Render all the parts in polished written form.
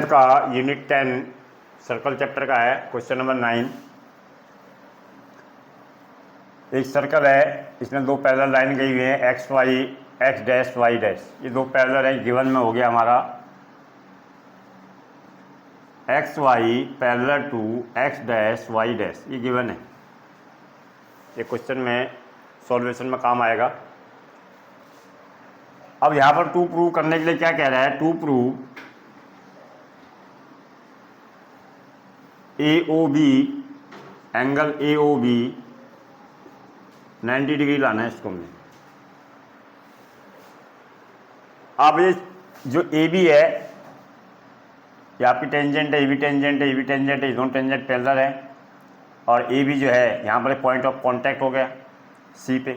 का unit 10 circle chapter का है क्वेश्चन नंबर 9। एक सर्कल है, इसमें दो पैरेलल लाइन गई हुई है X Y, X dash Y dash. ये दो पैरेलल है, गिवन में हो गया हमारा X Y parallel to X dash Y dash, ये गिवन है। ये क्वेश्चन में सॉल्यूशन में काम आएगा। अब यहाँ पर टू प्रूव करने के लिए क्या कह रहा है, to prove AOB angle AOB 90 degree लाना है इसको हमने। अब ये जो AB है ये आपकी टेंजेंट है, AB टेंजेंट है, AB टेंजेंट है, दोनों टेंजेंट पैरेलल है। और AB जो है यहाँ पर पॉइंट ऑफ कांटेक्ट हो गया C पे,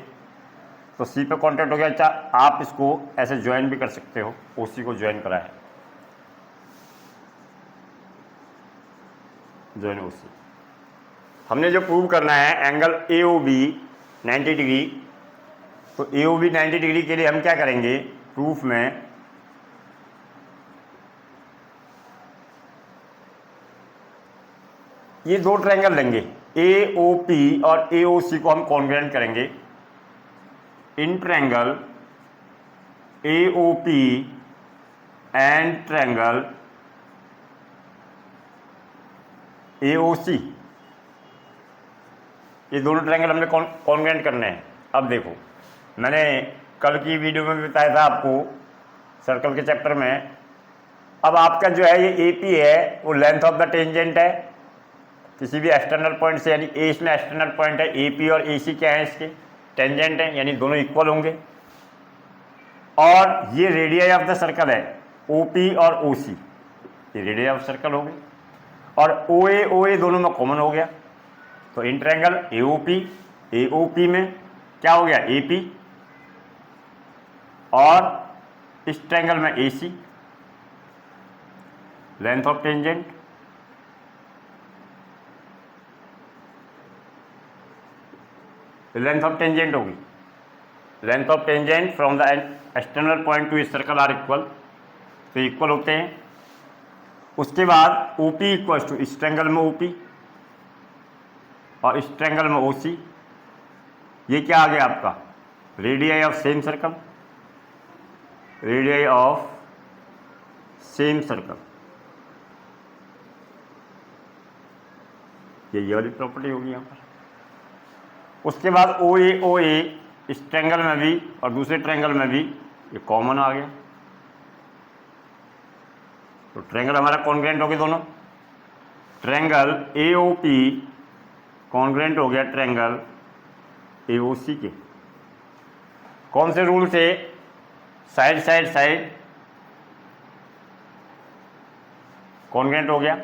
तो C पे कांटेक्ट हो गया। अच्छा, आप इसको ऐसे ज्वाइन भी कर सकते हो, OC को ज्वाइन करा है, ज्वाइन OC। हमने जो प्रूव करना है एंगल AOB 90 डिग्री, तो AOB 90 डिग्री के लिए हम क्या करेंगे, प्रूफ में ये दो ट्रायंगल लेंगे AOP और AOC को हम कॉन्ग्रुएंट करेंगे। In triangle AOP and triangle AOC, ये दोनों ट्रायंगल हमने कॉन्ग्रुएंट करने हैं। अब देखो, मैंने कल की वीडियो में भी बताया था आपको सर्कल के चैप्टर में। अब आपका जो है ये AP है, वो लेंथ ऑफ द टेंजेंट है किसी भी एक्सटर्नल पॉइंट से, यानी A इसमें एक्सटर्नल पॉइंट है, AP और AC क्या है, इसके टेंजेंट है, यानी दोनों इक्वल होंगे। और ये रेडियस ऑफ द सर्कल है OP और OC, ये रेडियस ऑफ सर्कल हो गई। और OA दोनों में कॉमन हो गया, तो इन ट्रायंगल AOP में क्या हो गया AP, और इस ट्रायंगल में AC, लेंथ ऑफ टेंजेंट होगी, length of tangent from the external point two इस सर्कल आर इक्वल, तो इक्वल होते हैं। उसके बाद OP इक्वल्स टू इस ट्रायंगल में OP और इस ट्रायंगल में OC, ये क्या आ गया आपका radius of same circle, radius of same circle, ये वाली प्रॉपर्टी होगी यहाँ पर। उसके बाद OA इस ट्रायंगल में भी और दूसरे ट्रायंगल में भी ये कॉमन आ गया, तो ट्रायंगल हमारा कॉन्ग्रुएंट हो गए दोनों। ट्रायंगल AOP कॉन्ग्रुएंट हो गया ट्रायंगल AOC के। कौन से रूल से, साइड साइड साइड कॉन्ग्रुएंट हो गया।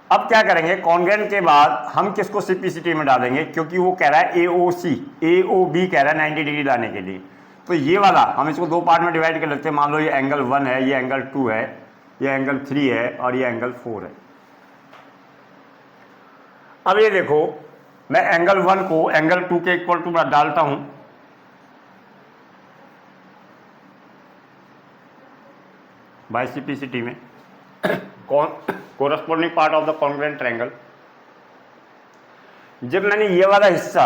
अब क्या करेंगे, कॉन्ग्रुएंट के बाद हम किसको सिंप्लिसिटी में डालेंगे, क्योंकि वो कह रहा है AOB कह रहा है 90 डिग्री लाने के लिए, तो ये वाला हम इसको दो पार्ट में डिवाइड कर लेते हैं। मान लो ये एंगल 1 है, ये एंगल 2 है, ये एंगल 3 है और ये एंगल 4 है। अब ये देखो, मैं एंगल 1 को एंगल 2 के इक्वल टू डालता हूं, बाय सिंप्लिसिटी में corresponding part of the congruent triangle. जब मैंने ये वाला हिस्सा,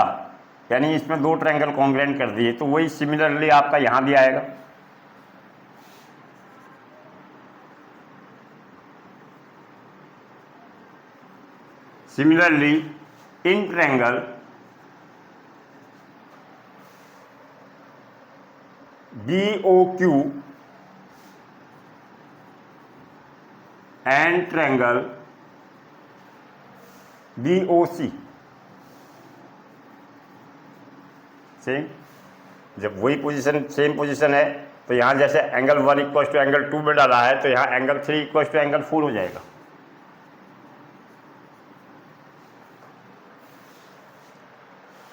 यानी इसमें दो ट्रायंगल कॉन्ग्रुएंट कर दिए, तो वही सिमिलरली आपका यहां भी आएगा। Similarly in triangle BOQ and triangle BOC same. जब वही पोजीशन, सेम पोजीशन है, तो यहां जैसे एंगल 1 इक्वल टू एंगल 2 में डाला है, तो यहां एंगल 3 इक्वल टू एंगल 4 हो जाएगा।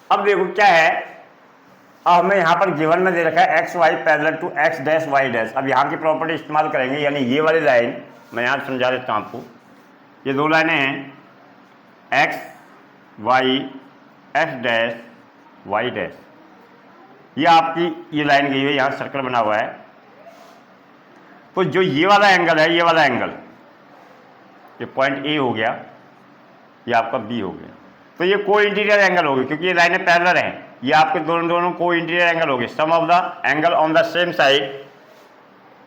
अब देखो क्या है, अब हमें यहाँ पर गिवन में दे रखा है X Y parallel to X dash Y dash. अब यहाँ की प्रॉपर्टी इस्तेमाल करेंगे, यानी ये वाली लाइन मैं यहाँ समझा देता हूँ आपको। ये दो लाइनें हैं X Y, X dash Y dash, ये आपकी ये लाइन गई है, यहाँ सर्कल बना हुआ है। तो जो ये वाला एंगल है, ये वाला एंगल ये पॉइंट ए हो गया, ये आपका बी हो गया। तो ये को इंटीरियर एंगल हो गए, क्योंकि ये लाइनें पैरेलल हैं, ये आपके दोनों को इंटीरियर एंगल हो गए। Sum of the angle on the same side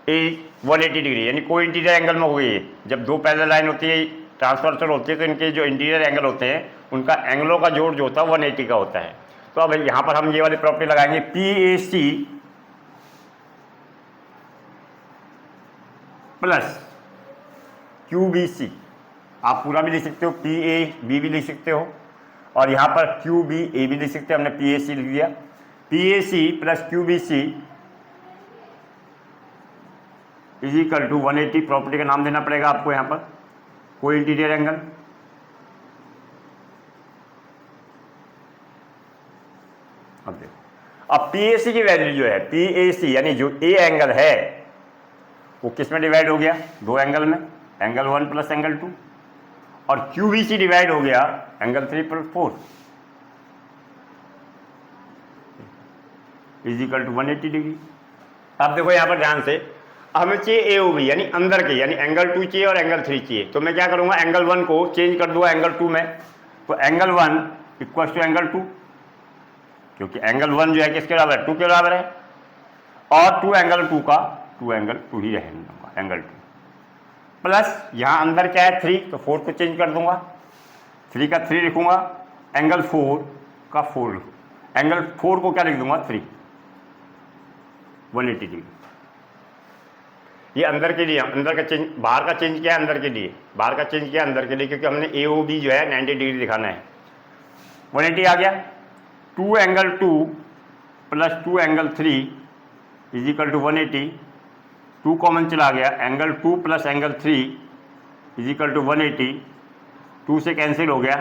is 180 degree, यानी को इंटीरियर एंगल में हो गई। जब दो पैरेलल लाइन होती है, ट्रांसवर्सल होती है, तो इनके जो इंटीरियर एंगल होते हैं उनका एंगलों का जोड़ जो होता है 180 का होता है। तो अब यहाँ पर हम ये वाली प्रॉपर्टी लगाएंगे, PAC प्लस QBC। आप पूरा भी लिख सकते हो, PAB भी लिख सकते हो, और यहाँ पर QBA भी लिख सकते हो। हमने PAC लिख दिया। PAC plus QBC is equal to 180, property का नाम देना पड़ेगा आपको यहाँ पर, को इंटीरियर एंगल। अब देखो, अब PAC की वैल्यू जो है, PAC यानी जो A एंगल है वो किस में डिवाइड हो गया, दो एंगल में, एंगल 1 प्लस एंगल 2, और QBC डिवाइड हो गया angle 3 plus 4 is equal to 180 degree. अब देखो यहाँ पर ध्यान से, हमें चाहिए AOB यानी अंदर के, यानी एंगल 2 चाहिए और एंगल 3 चाहिए। तो मैं क्या करूँगा, एंगल 1 को चेंज कर दूंगा एंगल 2 में, तो एंगल 1 इक्वल टू एंगल 2, क्योंकि एंगल 1 जो है किसके बराबर है, 2 के बराबर है, और 2 एंगल 2 का 2 एंगल 2 ही रहने दूंगा, एंगल 2 प्लस यहाँ अंदर क्या है 3, तो 4 को चेंज कर दूंगा, 3 का 3 लिखूंगा, एंगल 4 का 4 लिखूंगा, एंगल 4 को क्या लिख दूंगा 3, 180 डिग्री। ये अंदर के लिए, अंदर का चेंज, बाहर का चेंज किया अंदर के लिए, बाहर का चेंज किया अंदर के लिए, क्योंकि हमने AOB जो है 90 डिग्री दिखाना है। 180 आ गया, 2 angle 2 plus 2 angle 3 is equal to 180, 2 common चला गया, angle 2 plus angle 3 is equal to 180, 2 से कैंसिल हो गया,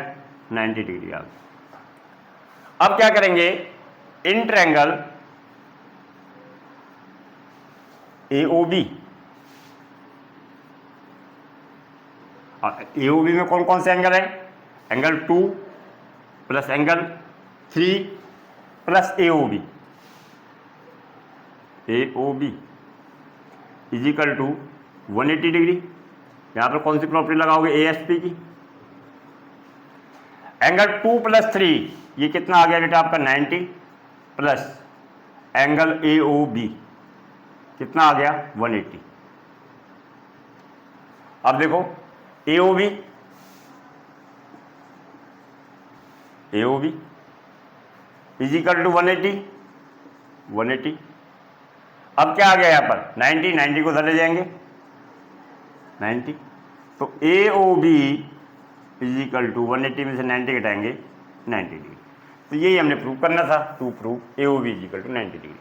90 डिग्री आ गया। अब क्या करेंगे, इन ट्रायंगल AOB, AOB में कौन कौन से एंगल है, angle 2 plus angle 3 plus AOB is equal to 180 degree. यहाँ पर कौन सी प्रॉपर्टी लगाओगे, ASP की। एंगल 2 प्लस 3 ये कितना आ गया बेटा आपका 90, प्लस एंगल AOB कितना आ गया 180। अब देखो AOB इज इक्वल टू 180। अब क्या आ गया यहाँ पर 90 को धरे जाएंगे 90, तो AOB इज इक्वल टू 180 में से 90 घटाएंगे 90 डिग्री। तो यही हमने प्रूव करना था, to prove AOB is equal to 90 degree.